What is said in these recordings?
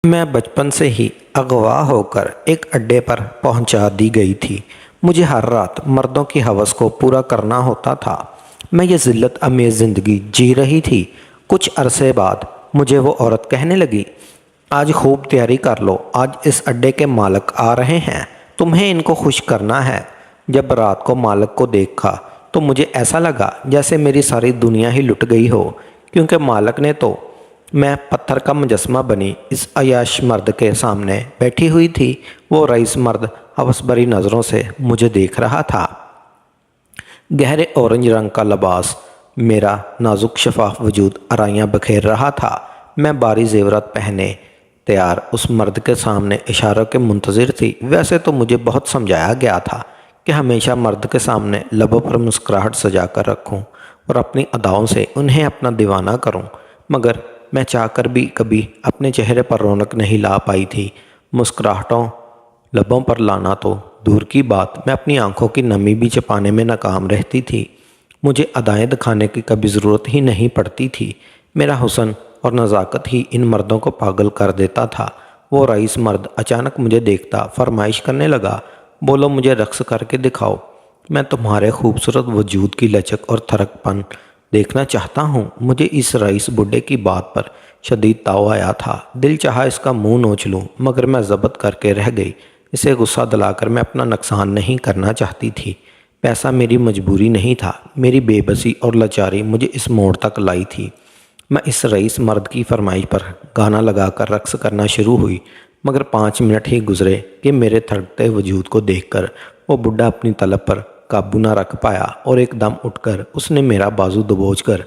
मैं बचपन से ही अगवा होकर एक अड्डे पर पहुंचा दी गई थी। मुझे हर रात मर्दों की हवस को पूरा करना होता था। मैं ये ज़िल्लत अमीर ज़िंदगी जी रही थी। कुछ अरसे बाद मुझे वो औरत कहने लगी, आज खूब तैयारी कर लो, आज इस अड्डे के मालिक आ रहे हैं, तुम्हें इनको खुश करना है। जब रात को मालिक को देखा तो मुझे ऐसा लगा जैसे मेरी सारी दुनिया ही लुट गई हो, क्योंकि मालिक ने तो मैं पत्थर का मुजस्मा बनी इस अय्याश मर्द के सामने बैठी हुई थी। वो रईस मर्द हवस भरी नज़रों से मुझे देख रहा था। गहरे ऑरेंज रंग का लिबास मेरा नाजुक शफाफ वजूद आराइयाँ बखेर रहा था। मैं बारी जेवरात पहने तैयार उस मर्द के सामने इशारों के मुंतज़िर थी। वैसे तो मुझे बहुत समझाया गया था कि हमेशा मर्द के सामने लबों पर मुस्कुराहट सजा कर रखूँ और अपनी अदाओं से उन्हें अपना दीवाना करूँ, मगर मैं चाहकर भी कभी अपने चेहरे पर रौनक नहीं ला पाई थी। मुस्कुराहटों लबों पर लाना तो दूर की बात, मैं अपनी आंखों की नमी भी छिपाने में नाकाम रहती थी। मुझे अदाएँ दिखाने की कभी ज़रूरत ही नहीं पड़ती थी। मेरा हुस्न और नज़ाकत ही इन मर्दों को पागल कर देता था। वो रईस मर्द अचानक मुझे देखता फरमाइश करने लगा, बोलो मुझे रक्स करके दिखाओ, मैं तुम्हारे खूबसूरत वजूद की लचक और थरकपन देखना चाहता हूँ। मुझे इस रईस बुड्ढे की बात पर शदीद ताव आया था। दिल चाहा इसका मुंह नोच लूँ, मगर मैं ज़ब्त करके रह गई। इसे गुस्सा दिलाकर मैं अपना नुकसान नहीं करना चाहती थी। पैसा मेरी मजबूरी नहीं था, मेरी बेबसी और लाचारी मुझे इस मोड़ तक लाई थी। मैं इस रईस मर्द की फरमाइश पर गाना लगाकर रक्स करना शुरू हुई, मगर 5 मिनट ही गुजरे कि मेरे थड़कते वजूद को देखकर वो बुढ़ा अपनी तलब पर काबू न रख पाया और एकदम उठकर उसने मेरा बाजू दबोच कर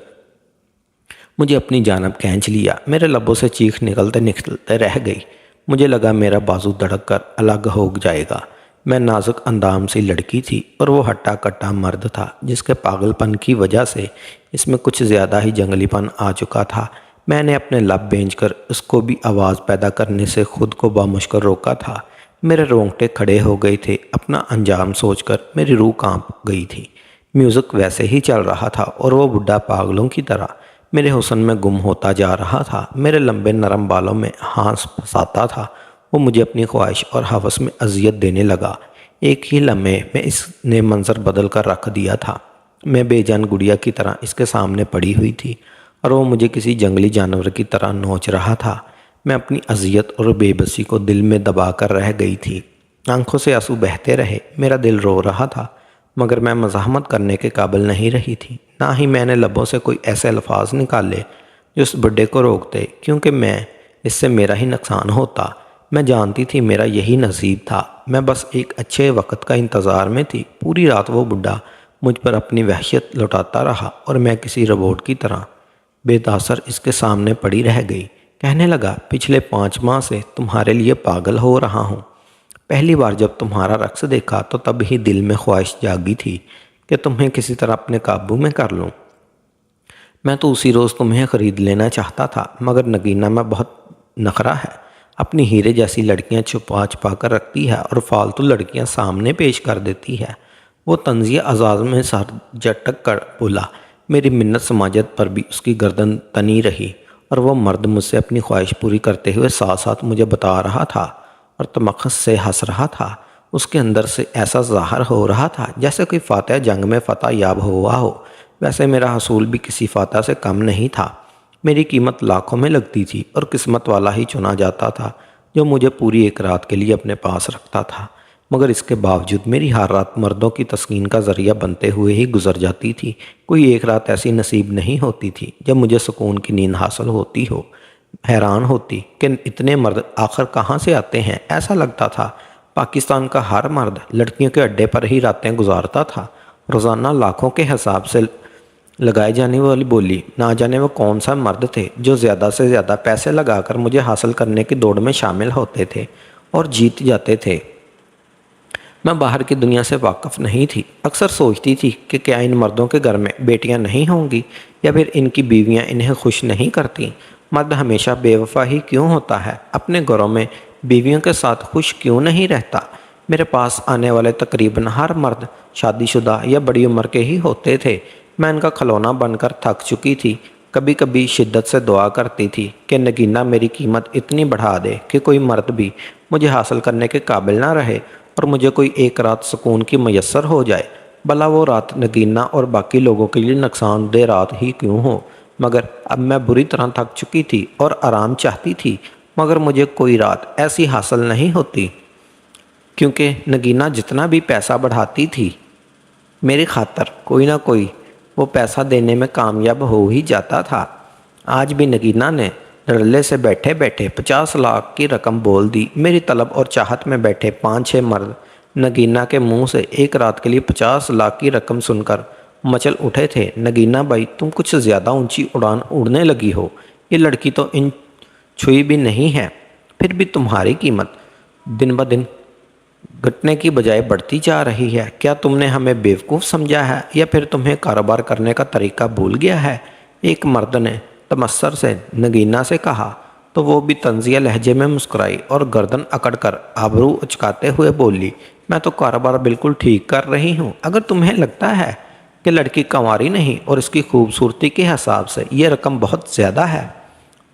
मुझे अपनी जानब खींच लिया। मेरे लबों से चीख निकलते निकलते रह गई। मुझे लगा मेरा बाजू धड़क कर अलग हो जाएगा। मैं नाजुक अंदाम सी लड़की थी और वो हट्टा कट्टा मर्द था, जिसके पागलपन की वजह से इसमें कुछ ज़्यादा ही जंगलीपन आ चुका था। मैंने अपने लब बेंच कर उसको भी आवाज़ पैदा करने से खुद को बामुश्किल रोका था। मेरे रोंगटे खड़े हो गए थे। अपना अंजाम सोचकर मेरी रूह कांप गई थी। म्यूज़िक वैसे ही चल रहा था और वो बुढ़ा पागलों की तरह मेरे हुस्न में गुम होता जा रहा था। मेरे लंबे नरम बालों में हाँस फंसाता था। वो मुझे अपनी ख्वाहिश और हवस में अजियत देने लगा। एक ही लम्हे में इसने मंजर बदल कर रख दिया था। मैं बेजान गुड़िया की तरह इसके सामने पड़ी हुई थी और वो मुझे किसी जंगली जानवर की तरह नोच रहा था। मैं अपनी अजियत और बेबसी को दिल में दबा कर रह गई थी। आंखों से आंसू बहते रहे, मेरा दिल रो रहा था, मगर मैं मज़ाहमत करने के काबिल नहीं रही थी। ना ही मैंने लबों से कोई ऐसे अल्फाज निकाले जो उस बुड्ढे को रोकते, क्योंकि मैं इससे मेरा ही नुकसान होता। मैं जानती थी मेरा यही नसीब था। मैं बस एक अच्छे वक्त का इंतज़ार में थी। पूरी रात वो बुढ़ा मुझ पर अपनी वहशत लौटाता रहा और मैं किसी रोबोट की तरह बेतासर इसके सामने पड़ी रह गई। कहने लगा, पिछले 5 माह से तुम्हारे लिए पागल हो रहा हूँ। पहली बार जब तुम्हारा रक्स देखा तो तब ही दिल में ख्वाहिश जागी थी कि तुम्हें किसी तरह अपने काबू में कर लूँ। मैं तो उसी रोज़ तुम्हें ख़रीद लेना चाहता था, मगर नगीना में बहुत नखरा है। अपनी हीरे जैसी लड़कियां छुपा छुपा कर रखती है और फालतू लड़कियां सामने पेश कर देती है। वो तंजिया आज़ाद में सर झटक कर बोला। मेरी मिन्नत समाजत पर भी उसकी गर्दन तनी रही और वो मर्द मुझसे अपनी ख्वाहिश पूरी करते हुए साथ साथ मुझे बता रहा था और तमख्स से हंस रहा था। उसके अंदर से ऐसा ज़ाहिर हो रहा था जैसे कोई फातह जंग में फ़तह याब हुआ हो। वैसे मेरा हसूल भी किसी फातह से कम नहीं था। मेरी कीमत लाखों में लगती थी और किस्मत वाला ही चुना जाता था जो मुझे पूरी एक रात के लिए अपने पास रखता था। मगर इसके बावजूद मेरी हर रात मर्दों की तस्कीन का ज़रिया बनते हुए ही गुजर जाती थी। कोई एक रात ऐसी नसीब नहीं होती थी जब मुझे सुकून की नींद हासिल होती हो। हैरान होती कि इतने मर्द आखिर कहाँ से आते हैं। ऐसा लगता था पाकिस्तान का हर मर्द लड़कियों के अड्डे पर ही रातें गुजारता था। रोज़ाना लाखों के हिसाब से लगाए जाने वाली बोली, ना जाने वो कौन सा मर्द थे जो ज़्यादा से ज़्यादा पैसे लगाकर मुझे हासिल करने की दौड़ में शामिल होते थे और जीत जाते थे। मैं बाहर की दुनिया से वाकिफ़ नहीं थी। अक्सर सोचती थी कि क्या इन मर्दों के घर में बेटियां नहीं होंगी, या फिर इनकी बीवियां इन्हें खुश नहीं करती। मर्द हमेशा बेवफा ही क्यों होता है, अपने घरों में बीवियों के साथ खुश क्यों नहीं रहता। मेरे पास आने वाले तकरीबन हर मर्द शादीशुदा या बड़ी उम्र के ही होते थे। मैं इनका खिलौना बनकर थक चुकी थी। कभी कभी शिद्दत से दुआ करती थी कि नगीना मेरी कीमत इतनी बढ़ा दे कि कोई मर्द भी मुझे हासिल करने के काबिल ना रहे और मुझे कोई एक रात सुकून की मैसर हो जाए। भला वो रात नगीना और बाकी लोगों के लिए नुकसानदेह रात ही क्यों हो, मगर अब मैं बुरी तरह थक चुकी थी और आराम चाहती थी, मगर मुझे कोई रात ऐसी हासिल नहीं होती, क्योंकि नगीना जितना भी पैसा बढ़ाती थी मेरी खातर कोई ना कोई वो पैसा देने में कामयाब हो ही जाता था। आज भी नगीना ने धड़ल्ले से बैठे बैठे 50 लाख की रकम बोल दी। मेरी तलब और चाहत में बैठे 5-6 मर्द नगीना के मुंह से एक रात के लिए 50 लाख की रकम सुनकर मचल उठे थे। नगीना भाई, तुम कुछ ज़्यादा ऊंची उड़ान उड़ने लगी हो। ये लड़की तो इन छुई भी नहीं है, फिर भी तुम्हारी कीमत दिन ब दिन घटने की बजाय बढ़ती जा रही है। क्या तुमने हमें बेवकूफ़ समझा है या फिर तुम्हें कारोबार करने का तरीका भूल गया है? एक मर्द ने तमस्सर से नगीना से कहा तो वो भी तंजिया लहजे में मुस्कुराई और गर्दन अकड़कर आबरू उचकाते हुए बोली, मैं तो कारोबार बिल्कुल ठीक कर रही हूँ। अगर तुम्हें लगता है कि लड़की कंवारी नहीं और इसकी खूबसूरती के हिसाब से ये रकम बहुत ज़्यादा है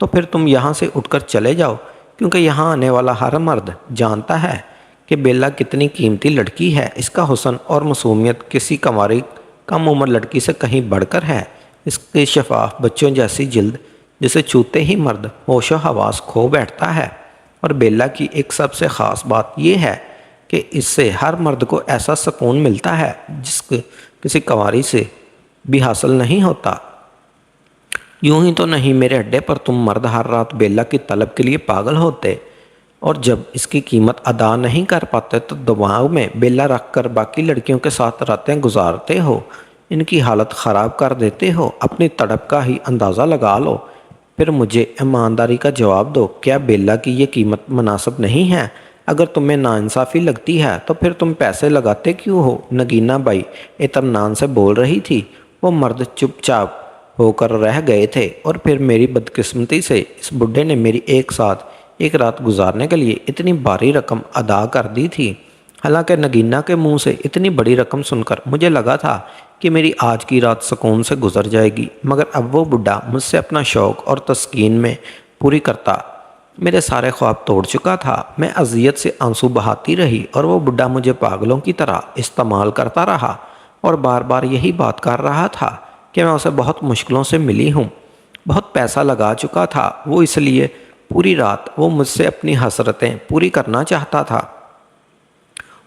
तो फिर तुम यहाँ से उठकर चले जाओ, क्योंकि यहाँ आने वाला हर मर्द जानता है कि बेला कितनी कीमती लड़की है। इसका हुस्न और मासूमियत किसी कंवारी कम उम्र लड़की से कहीं बढ़कर है। इसके शफाफ बच्चों जैसी जिल्द जिसे छूते ही मर्द होशो हवास खो बैठता है। और बेला की एक सबसे ख़ास बात यह है कि इससे हर मर्द को ऐसा सुकून मिलता है जिसके किसी कंवारी से भी हासिल नहीं होता। यूं ही तो नहीं मेरे अड्डे पर तुम मर्द हर रात बेला की तलब के लिए पागल होते और जब इसकी कीमत अदा नहीं कर पाते तो दिमाग में बेला रख कर बाकी लड़कियों के साथ रातें गुजारते हो, इनकी हालत ख़राब कर देते हो। अपनी तड़प का ही अंदाज़ा लगा लो, फिर मुझे ईमानदारी का जवाब दो, क्या बेला की ये कीमत मुनासिब नहीं है? अगर तुम्हें नाइंसाफ़ी लगती है तो फिर तुम पैसे लगाते क्यों हो? नगीना बाई इत्मीनान से बोल रही थी। वो मर्द चुपचाप होकर रह गए थे और फिर मेरी बदकिस्मती से इस बुढ़े ने मेरी एक साथ एक रात गुजारने के लिए इतनी भारी रकम अदा कर दी थी। हालांकि नगीना के मुंह से इतनी बड़ी रकम सुनकर मुझे लगा था कि मेरी आज की रात सुकून से गुजर जाएगी, मगर अब वो बुढ़ा मुझसे अपना शौक़ और तस्कीन में पूरी करता मेरे सारे ख्वाब तोड़ चुका था। मैं अजियत से आंसू बहाती रही और वो बुढ़ा मुझे पागलों की तरह इस्तेमाल करता रहा और बार बार यही बात कर रहा था कि मैं उसे बहुत मुश्किलों से मिली हूँ, बहुत पैसा लगा चुका था। वो इसलिए पूरी रात वो मुझसे अपनी हसरतें पूरी करना चाहता था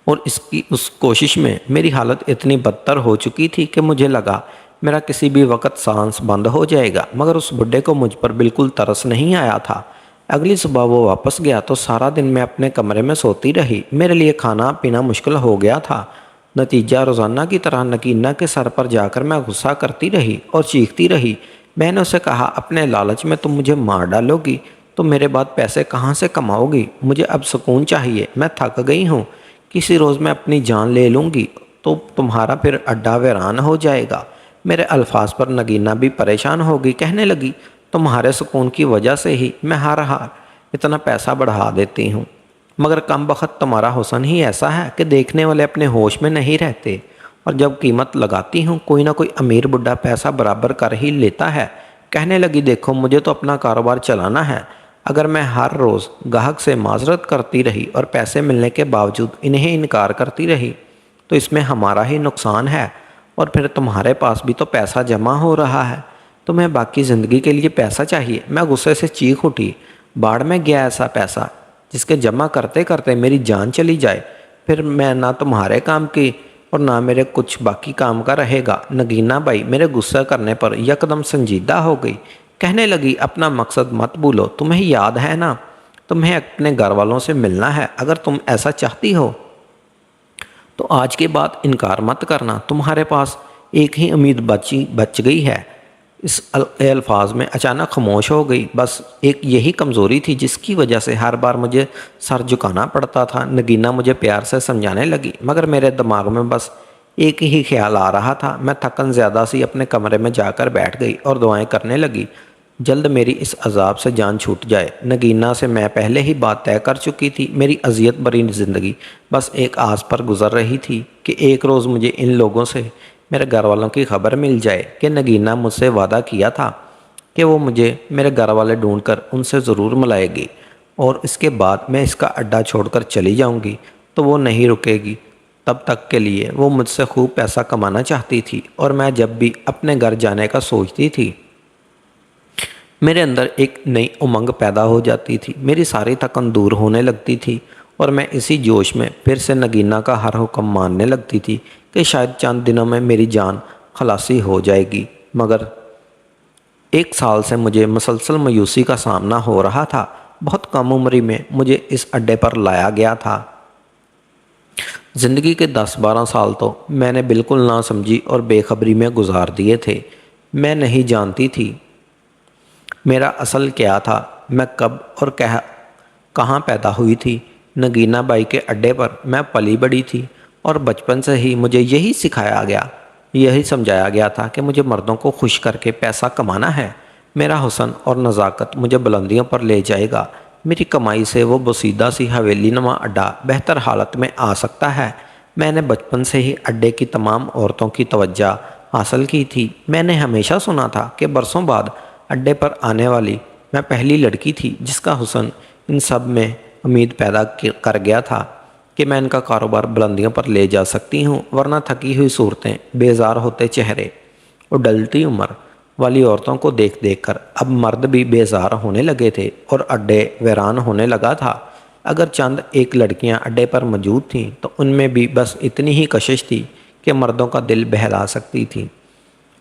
और इसकी उस कोशिश में मेरी हालत इतनी बदतर हो चुकी थी कि मुझे लगा मेरा किसी भी वक्त सांस बंद हो जाएगा। मगर उस बुढ़े को मुझ पर बिल्कुल तरस नहीं आया था। अगली सुबह वो वापस गया तो सारा दिन मैं अपने कमरे में सोती रही। मेरे लिए खाना पीना मुश्किल हो गया था। नतीजा रोज़ाना की तरह नगीना के सर पर जाकर मैं गुस्सा करती रही और चीखती रही। मैंने उसे कहा, अपने लालच में तुम मुझे मार डालोगी तो मेरे बाद पैसे कहाँ से कमाओगी? मुझे अब सुकून चाहिए, मैं थक गई हूँ। किसी रोज़ मैं अपनी जान ले लूँगी तो तुम्हारा फिर अड्डा वीरान हो जाएगा। मेरे अल्फाज पर नगीना भी परेशान होगी। कहने लगी, तुम्हारे सुकून की वजह से ही मैं हर हार इतना पैसा बढ़ा देती हूँ, मगर कम बखत तुम्हारा हुस्न ही ऐसा है कि देखने वाले अपने होश में नहीं रहते और जब कीमत लगाती हूँ कोई ना कोई अमीर बुढ़ा पैसा बराबर कर ही लेता है। कहने लगी, देखो मुझे तो अपना कारोबार चलाना है। अगर मैं हर रोज़ गाहक से माजरत करती रही और पैसे मिलने के बावजूद इन्हें इनकार करती रही तो इसमें हमारा ही नुकसान है और फिर तुम्हारे पास भी तो पैसा जमा हो रहा है, तुम्हें बाकी ज़िंदगी के लिए पैसा चाहिए। मैं गुस्से से चीख उठी, बाढ़ में गया ऐसा पैसा जिसके जमा करते करते मेरी जान चली जाए, फिर मैं ना तुम्हारे काम की और ना मेरे कुछ बाकी काम का रहेगा। नगीना बाई मेरे गुस्सा करने पर यकदम संजीदा हो गई। कहने लगी, अपना मकसद मत भूलो, तुम्हें याद है ना, तुम्हें अपने घर वालों से मिलना है। अगर तुम ऐसा चाहती हो तो आज के बाद इनकार मत करना। तुम्हारे पास एक ही उम्मीद बच गई है। इस अल्फाज में अचानक खामोश हो गई। बस एक यही कमज़ोरी थी जिसकी वजह से हर बार मुझे सर झुकाना पड़ता था। नगीना मुझे प्यार से समझाने लगी, मगर मेरे दिमाग में बस एक ही ख्याल आ रहा था। मैं थकन ज़्यादा सी अपने कमरे में जाकर बैठ गई और दुआएं करने लगी, जल्द मेरी इस अजाब से जान छूट जाए। नगीना से मैं पहले ही बात तय कर चुकी थी। मेरी अजियत भरी ज़िंदगी बस एक आस पर गुजर रही थी कि एक रोज़ मुझे इन लोगों से मेरे घर वालों की खबर मिल जाए कि नगीना मुझसे वादा किया था کہ وہ مجھے میرے گھر والے ڈھونڈ کر ان سے ضرور ملائے گی اور اس کے بعد میں اس کا اڈا چھوڑ کر چلی جاؤں گی تو وہ نہیں رکے گی۔ تب تک کے لیے وہ مجھ سے خوب پیسہ کمانا چاہتی تھی اور میں جب بھی اپنے گھر جانے کا سوچتی تھی میرے اندر ایک نئی امنگ پیدا ہو جاتی تھی، میری ساری تھکن دور ہونے لگتی تھی اور میں اسی جوش میں پھر سے نگینہ کا ہر حکم ماننے لگتی تھی کہ شاید چند دنوں میں میری جان خلاصی ہو جائے گی۔ مگر 1 سال سے مجھے مسلسل مایوسی کا سامنا ہو رہا تھا۔ بہت کم عمری میں مجھے اس اڈے پر لایا گیا تھا۔ زندگی کے 10-12 سال تو میں نے بالکل نہ سمجھی اور بے خبری میں گزار دیے تھے۔ میں نہیں جانتی تھی میرا اصل کیا تھا، میں کب اور کہاں پیدا ہوئی تھی۔ نگینہ بائی کے اڈے پر میں پلی بڑی تھی اور بچپن سے ہی مجھے یہی سکھایا گیا، یہی سمجھایا گیا تھا کہ مجھے مردوں کو خوش کر کے پیسہ کمانا ہے۔ میرا حسن اور نزاکت مجھے بلندیوں پر لے جائے گا، میری کمائی سے وہ بسیدہ سی حویلی نما اڈا بہتر حالت میں آ سکتا ہے۔ میں نے بچپن سے ہی اڈے کی تمام عورتوں کی توجہ حاصل کی تھی۔ میں نے ہمیشہ سنا تھا کہ برسوں بعد اڈے پر آنے والی میں پہلی لڑکی تھی جس کا حسن ان سب میں امید پیدا کر گیا تھا کہ میں ان کا کاروبار بلندیوں پر لے جا سکتی ہوں، ورنہ تھکی ہوئی صورتیں، بیزار ہوتے چہرے اور ڈلتی عمر والی عورتوں کو دیکھ دیکھ کر اب مرد بھی بیزار ہونے لگے تھے اور اڈے ویران ہونے لگا تھا۔ اگر چند ایک لڑکیاں اڈے پر موجود تھیں تو ان میں بھی بس اتنی ہی کشش تھی کہ مردوں کا دل بہلا سکتی تھی۔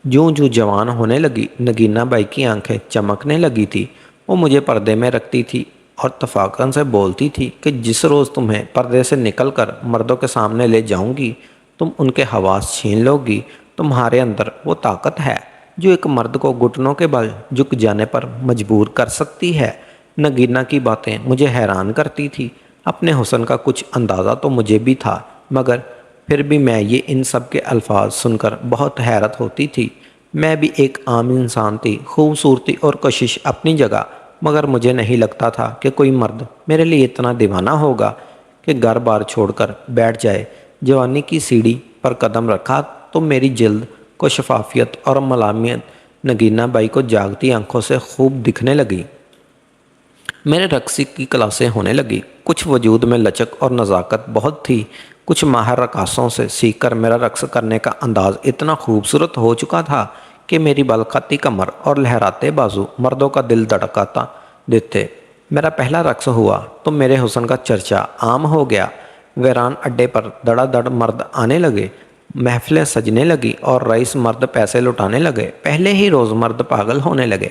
جوں جوں جوان ہونے لگی، نگینہ بائی کی آنکھیں چمکنے لگی تھی۔ وہ مجھے پردے میں رکھتی تھی اور تفاقن سے بولتی تھی کہ جس روز تمہیں پردے سے نکل کر مردوں کے سامنے لے جاؤں گی تم ان کے حواس چھین لو گی۔ تمہارے اندر وہ طاقت ہے جو ایک مرد کو گھٹنوں کے بل جھک جانے پر مجبور کر سکتی ہے۔ نگینہ کی باتیں مجھے حیران کرتی تھی۔ اپنے حسن کا کچھ اندازہ تو مجھے بھی تھا، مگر پھر بھی میں یہ ان سب کے الفاظ سن کر بہت حیرت ہوتی تھی۔ میں بھی ایک عام انسان تھی، خوبصورتی اور کشش اپنی جگہ، مگر مجھے نہیں لگتا تھا کہ کوئی مرد میرے لیے اتنا دیوانہ ہوگا کہ گھر بار چھوڑ کر بیٹھ جائے۔ جوانی کی سیڑھی پر قدم رکھا تو میری جلد کو شفافیت اور ملامت نگینہ بائی کو جاگتی آنکھوں سے خوب دکھنے لگی۔ میرے رقص کی کلاسیں ہونے لگی۔ کچھ وجود میں لچک اور نزاکت بہت تھی۔ کچھ ماہر رقاصوں سے سیکھ کر میرا رقص کرنے کا انداز اتنا خوبصورت ہو چکا تھا کہ میری بلخطی کمر اور لہراتے بازو مردوں کا دل دھڑکاتا دیتے۔ میرا پہلا رقص ہوا تو میرے حسن کا چرچا عام ہو گیا۔ ویران اڈے پر دڑا دڑ مرد آنے لگے، محفلیں سجنے لگی اور رئیس مرد پیسے لٹانے لگے۔ پہلے ہی روز مرد پاگل ہونے لگے۔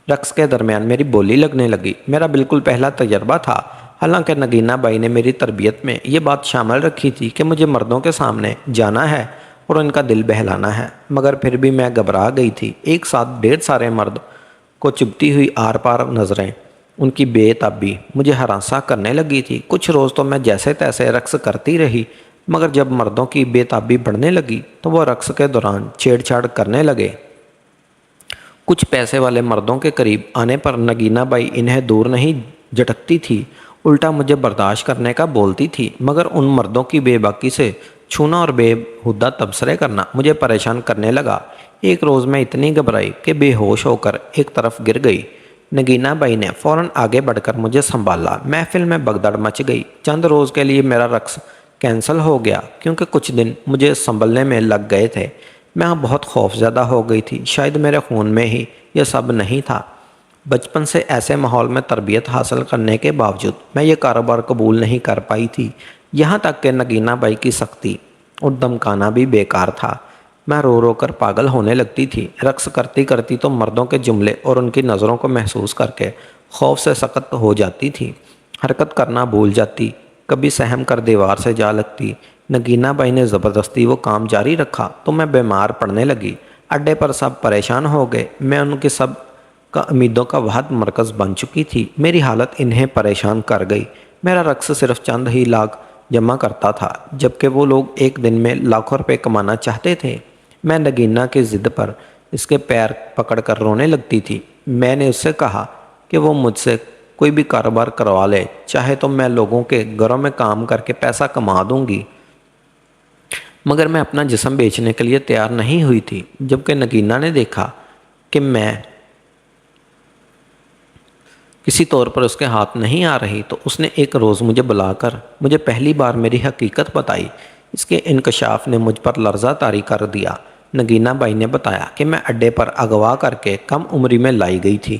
رقص کے درمیان میری بولی لگنے لگی۔ میرا بالکل پہلا تجربہ تھا، حالانکہ نگینہ بائی نے میری تربیت میں یہ بات شامل رکھی تھی کہ مجھے مردوں کے سامنے جانا ہے اور ان کا دل بہلانا ہے، مگر پھر بھی میں گھبرا گئی تھی۔ ایک ساتھ ڈھیر سارے مرد کو چبھتی ہوئی آر پار نظریں، ان کی بے تابی مجھے ہراساں کرنے لگی تھی۔ کچھ روز تو میں جیسے تیسے رقص کرتی رہی، مگر جب مردوں کی بے تابی بڑھنے لگی تو وہ رقص کے دوران چھیڑ چھاڑ کرنے لگے۔ کچھ پیسے والے مردوں کے قریب آنے پر نگینہ بائی انہیں دور نہیں جھٹکتی تھی، الٹا مجھے برداشت کرنے کا بولتی تھی، مگر ان مردوں کی بے باکی سے چھونا اور بے ہودہ تبصرے کرنا مجھے پریشان کرنے لگا۔ ایک روز میں اتنی گھبرائی کہ بے ہوش ہو کر ایک طرف گر گئی۔ نگینہ بائی نے فوراً آگے بڑھ کر مجھے سنبھالا۔ محفل میں بگدڑ مچ گئی۔ چند روز کے لیے میرا رقص کینسل ہو گیا کیونکہ کچھ دن مجھے سنبھلنے میں لگ گئے تھے۔ میں بہت خوف زدہ ہو گئی تھی، شاید میرے خون میں ہی یہ سب نہیں تھا۔ بچپن سے ایسے ماحول میں تربیت حاصل کرنے کے باوجود میں یہ کاروبار قبول نہیں کر پائی تھی، یہاں تک کہ نگینہ بائی کی سختی اور دمکانا بھی بیکار تھا۔ میں رو رو کر پاگل ہونے لگتی تھی۔ رقص کرتی کرتی تو مردوں کے جملے اور ان کی نظروں کو محسوس کر کے خوف سے سقط ہو جاتی تھی، حرکت کرنا بھول جاتی، کبھی سہم کر دیوار سے جا لگتی۔ نگینہ بائی نے زبردستی وہ کام جاری رکھا تو میں بیمار پڑنے لگی۔ اڈے پر سب پریشان ہو گئے، میں ان کے سب کا امیدوں کا واحد مرکز بن چکی تھی۔ میری حالت انہیں پریشان کر گئی۔ میرا رقص صرف چند ہی لاکھ جمع کرتا تھا، جبکہ وہ لوگ ایک دن میں لاکھوں روپے کمانا چاہتے تھے۔ میں نگینہ کی ضد پر اس کے پیر پکڑ کر رونے لگتی تھی۔ میں نے اس سے کہا کہ وہ مجھ سے کوئی بھی کاروبار کروا لے، چاہے تو میں لوگوں کے گھروں میں کام کر کے پیسہ کما دوں گی، مگر میں اپنا جسم بیچنے کے لیے تیار نہیں ہوئی تھی۔ جبکہ نگینہ نے دیکھا کہ میں किसी तौर पर उसके हाथ नहीं आ रही तो उसने एक रोज़ मुझे बुलाकर मुझे पहली बार मेरी हकीकत बताई। इसके इंकशाफ ने मुझ पर लर्जा तारी कर दिया। नगीना बाई ने बताया कि मैं अड्डे पर अगवा करके कम उम्री में लाई गई थी।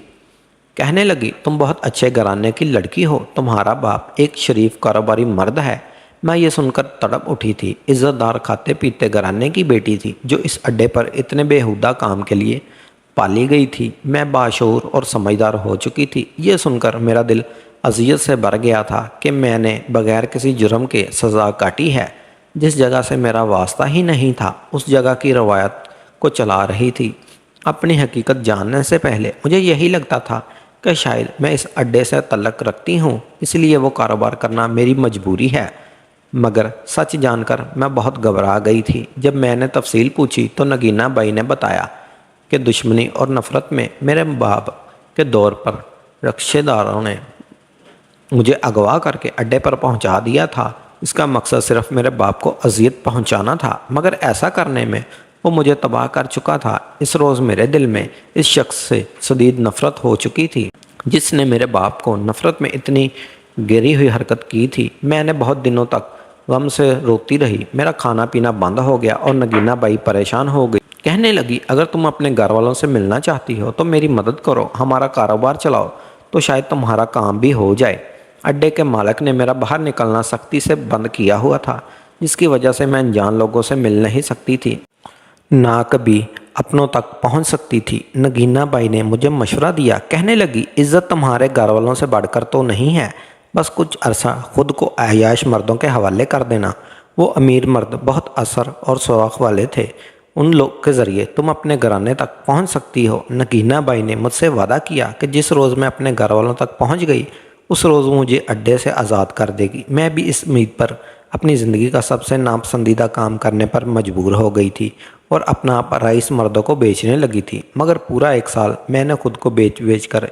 कहने लगी, तुम बहुत अच्छे घराने की लड़की हो, तुम्हारा बाप एक शरीफ कारोबारी मर्द है। मैं ये सुनकर तड़प उठी थी। इज्जतदार खाते पीते घराने की बेटी थी जो इस अड्डे पर इतने बेहुदा काम के लिए पाली गई थी। मैं बाशऊर और समझदार हो चुकी थी। ये सुनकर मेरा दिल अज़ियत से भर गया था कि मैंने बगैर किसी जुर्म के सज़ा काटी है। जिस जगह से मेरा वास्ता ही नहीं था उस जगह की रवायत को चला रही थी। अपनी हकीकत जानने से पहले मुझे यही लगता था कि शायद मैं इस अड्डे से तल्लक रखती हूँ, इसलिए वो कारोबार करना मेरी मजबूरी है। मगर सच जानकर मैं बहुत घबरा गई थी। जब मैंने तफसील पूछी तो नगीना बाई ने बताया कि दुश्मनी और नफ़रत में मेरे बाप के दौर पर रक्षेदारों ने मुझे अगवा करके अड्डे पर पहुंचा दिया था। इसका मकसद सिर्फ मेरे बाप को अजियत पहुंचाना था, मगर ऐसा करने में वो मुझे तबाह कर चुका था। इस रोज़ मेरे दिल में इस शख्स से शदीद नफ़रत हो चुकी थी जिसने मेरे बाप को नफ़रत में इतनी गिरी हुई हरकत की थी। मैंने बहुत दिनों तक गम से रोती रही। मेरा खाना पीना बंद हो गया और नगीना बाई परेशान हो गई। कहने लगी, अगर तुम अपने घर वालों से मिलना चाहती हो तो मेरी मदद करो, हमारा कारोबार चलाओ तो शायद तुम्हारा काम भी हो जाए। अड्डे के मालिक ने मेरा बाहर निकलना सख्ती से बंद किया हुआ था, जिसकी वजह से मैं अनजान लोगों से मिल नहीं सकती थी, ना कभी अपनों तक पहुंच सकती थी। नगीना बाई ने मुझे मशवरा दिया। कहने लगी, इज़्ज़त तुम्हारे घर वालों से बढ़कर तो नहीं है, बस कुछ अरसा खुद को अयाश मर्दों के हवाले कर देना। वो अमीर मर्द बहुत असर और सुराख वाले थे, उन लोग के ज़रिए तुम अपने घराने तक पहुंच सकती हो। नगीना बाई ने मुझसे वादा किया कि जिस रोज़ मैं अपने घर वालों तक पहुंच गई उस रोज़ मुझे अड्डे से आज़ाद कर देगी। मैं भी इस उम्मीद पर अपनी ज़िंदगी का सबसे नापसंदीदा काम करने पर मजबूर हो गई थी और अपना आप रईस मर्दों को बेचने लगी थी। मगर पूरा 1 साल मैंने खुद को बेच कर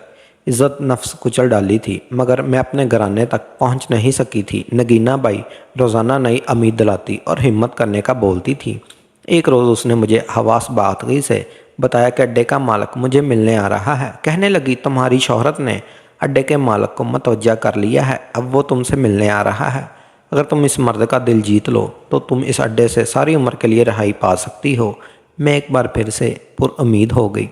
इज़्ज़त नफ्स कुचल डाली थी, मगर मैं अपने घराने तक पहुंच नहीं सकी थी। नगीना बाई रोज़ाना नई उम्मीद दिलाती और हिम्मत करने का बोलती थी। एक रोज़ उसने मुझे हवास बागई से बताया कि अड्डे का मालिक मुझे मिलने आ रहा है। कहने लगी, तुम्हारी शोहरत ने अड्डे के मालिक को मतवज्जा कर लिया है, अब वो तुमसे मिलने आ रहा है। अगर तुम इस मर्द का दिल जीत लो तो तुम इस अड्डे से सारी उम्र के लिए रहाई पा सकती हो। मैं एक बार फिर से पुरुम्मीद हो गई,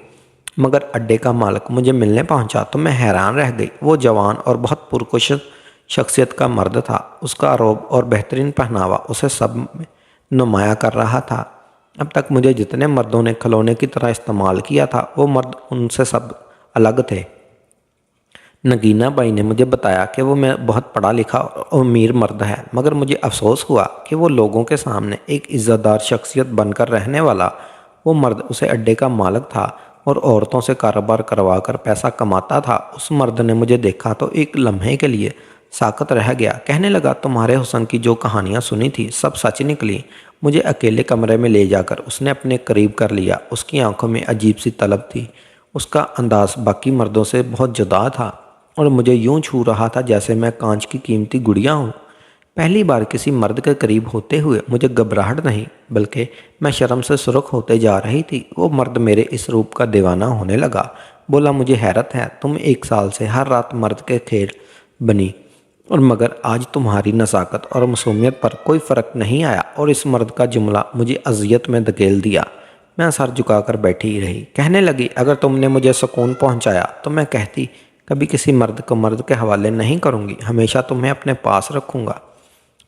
मगर अड्डे का मालिक मुझे मिलने पहुंचा तो मैं हैरान रह गई। वो जवान और बहुत पुरकश शख्सियत का मर्द था। उसका रोब और बेहतरीन पहनावा उसे सब में नुमाया कर रहा था। अब तक मुझे जितने मर्दों ने खिलौने की तरह इस्तेमाल किया था वो मर्द उनसे सब अलग थे। नगीना बाई ने मुझे बताया कि वो मैं बहुत पढ़ा लिखा और अमीर मर्द है, मगर मुझे अफसोस हुआ कि वो लोगों के सामने एक इज़्ज़तदार शख्सियत बनकर रहने वाला वो मर्द उसे अड्डे का मालिक था और औरतों से कारोबार करवा कर पैसा कमाता था। उस मर्द ने मुझे देखा तो एक लम्हे के लिए साकत रह गया। कहने लगा, तुम्हारे हुस्न की जो कहानियाँ सुनी थी सब सच निकली। मुझे अकेले कमरे में ले जाकर उसने अपने करीब कर लिया। उसकी आंखों में अजीब सी तलब थी। उसका अंदाज बाकी मर्दों से बहुत जुदा था और मुझे यूं छू रहा था जैसे मैं कांच की कीमती गुड़िया हूँ। पहली बार किसी मर्द के करीब होते हुए मुझे घबराहट नहीं बल्कि मैं शर्म से सुर्ख होते जा रही थी। वो मर्द मेरे इस रूप का दीवाना होने लगा। बोला, मुझे हैरत है, तुम 1 साल से हर रात मर्द के खेल बनी और मगर आज तुम्हारी नज़ाकत और मासूमियत पर कोई फ़र्क नहीं आया। और इस मर्द का जुमला मुझे अजियत में धकेल दिया। मैं सर झुकाकर बैठी रही। कहने लगी, अगर तुमने मुझे सुकून पहुंचाया तो मैं कहती कभी किसी मर्द को मर्द के हवाले नहीं करूंगी, हमेशा तुम्हें अपने पास रखूंगा।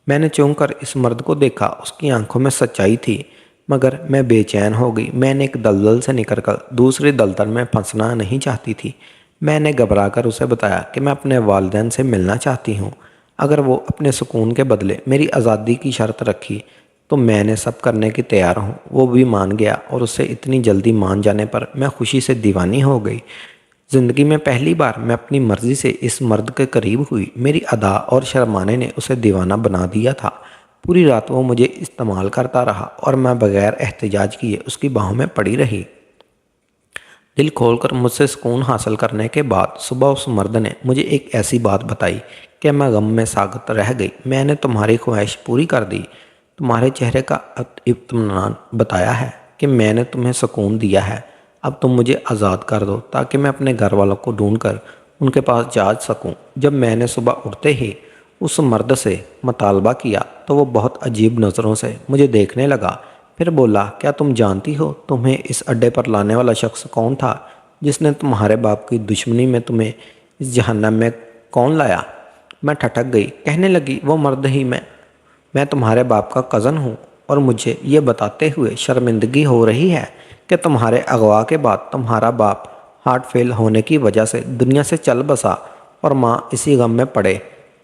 मैंने चौंक कर इस मर्द को देखा। उसकी आंखों में सच्चाई थी, मगर मैं बेचैन हो गई। मैंने एक दलदल से निकलकर दूसरी दलदल में फंसना नहीं चाहती थी। मैंने घबराकर उसे बताया कि मैं अपने वालिदैन से मिलना चाहती हूँ। अगर वो अपने सुकून के बदले मेरी आज़ादी की शर्त रखी तो मैंने सब करने की तैयार हूँ। वो भी मान गया और उससे इतनी जल्दी मान जाने पर मैं खुशी से दीवानी हो गई। ज़िंदगी में पहली बार मैं अपनी मर्ज़ी से इस मर्द के करीब हुई। मेरी अदा और शर्माने ने उसे दीवाना बना दिया था। पूरी रात वो मुझे इस्तेमाल करता रहा और मैं बगैर एहतजाज किए उसकी बाहों में पड़ी रही। दिल खोलकर मुझसे सुकून हासिल करने के बाद सुबह उस मर्द ने मुझे एक ऐसी बात बताई कि मैं गम में सागत रह गई। मैंने तुम्हारी ख्वाहिश पूरी कर दी। तुम्हारे चेहरे का इत्मीनान बताया है कि मैंने तुम्हें सुकून दिया है। अब तुम मुझे आज़ाद कर दो ताकि मैं अपने घर वालों को ढूंढकर ان کے پاس جا سکوں۔ جب میں نے صبح اٹھتے ہی اس مرد سے مطالبہ کیا تو وہ بہت عجیب نظروں سے مجھے دیکھنے لگا، پھر بولا، کیا تم جانتی ہو تمہیں اس اڈے پر لانے والا شخص کون تھا؟ جس نے تمہارے باپ کی دشمنی میں تمہیں اس جہنم میں کون لایا؟ میں ٹھٹک گئی، کہنے لگی، وہ مرد ہی میں تمہارے باپ کا کزن ہوں، اور مجھے یہ بتاتے ہوئے شرمندگی ہو رہی ہے کہ تمہارے اغوا کے بعد تمہارا باپ ہارٹ فیل ہونے کی وجہ سے دنیا سے چل بسا اور ماں اسی غم میں پڑے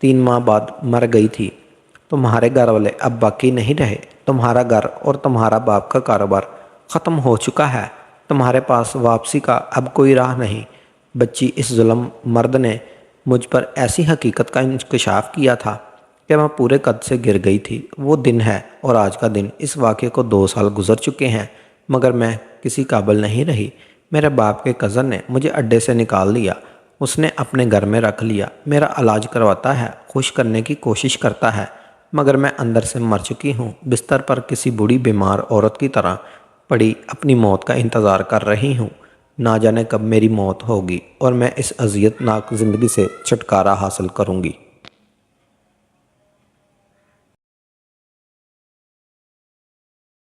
3 ماہ بعد مر گئی تھی۔ تمہارے گھر والے اب باقی نہیں رہے، تمہارا گھر اور تمہارا باپ کا کاروبار ختم ہو چکا ہے، تمہارے پاس واپسی کا اب کوئی راہ نہیں۔ بچی، اس ظلم مرد نے مجھ پر ایسی حقیقت کا انکشاف کیا تھا کہ میں پورے قد سے گر گئی تھی۔ وہ دن ہے اور آج کا دن، اس واقعے کو 2 سال گزر چکے ہیں، مگر میں کسی قابل نہیں رہی۔ میرے باپ کے کزن نے مجھے اڈے سے نکال دیا، اس نے اپنے گھر میں رکھ لیا، میرا علاج کرواتا ہے، خوش کرنے کی کوشش کرتا ہے، مگر میں اندر سے مر چکی ہوں، بستر پر کسی بوڑھی بیمار عورت کی طرح پڑی اپنی موت کا انتظار کر رہی ہوں۔ نہ جانے کب میری موت ہوگی اور میں اس اذیت ناک زندگی سے چھٹکارا حاصل کروں گی۔